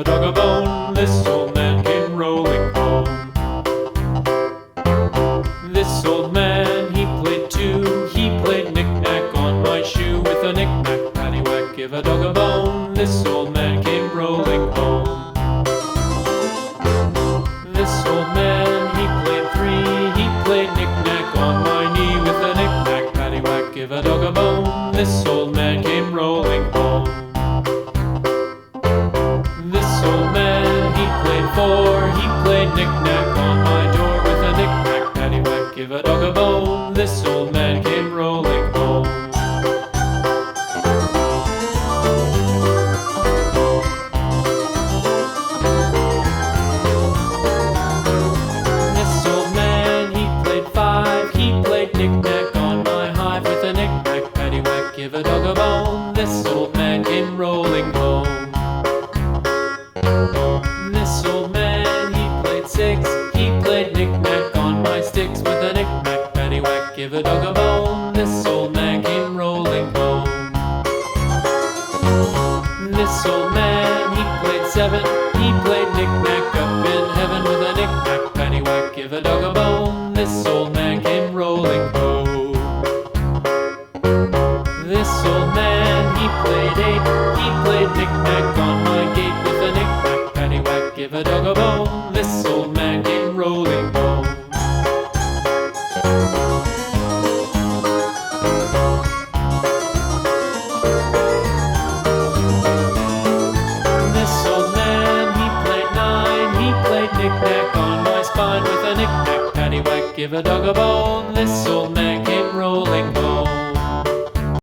a dog a bone. This old man came rolling home. This old man, he played too. He played knick-knack on my shoe. With a knick-knack, paddywhack, give a dog a bone. This old man came rolling home. This old man, he played three. He played knick-knack on my knee. With a knick-knack, paddywhack, give a dog a bone. This old man came rolling home. This old man, he played four. He played knick-knack on my door. With a knick-knack, paddywhack, give a dog a bone. This old man came rolling home. This old man, he played five. He played knick-knack on my hive. With a knick-knack, paddywhack, give a dog a bone. This old man came rolling home. This old man, he played six. He played knick-knack on my sticks. With a knick-knack, paddywhack, give a dog a bone. This old man came rolling home. This old man, he played seven. He played knick-knack up in heaven. With a knick-knack, paddywhack, give a dog a bone. This old man came rolling home. This old man, he played eight. He played knick-knack on my gate. With a knick-knack, paddywhack, give a dog a bone. This old man came rolling home. This old man, he played nine. He played knick-knack on my spine. With a knick-knack, paddywhack, give a dog a bone. This old man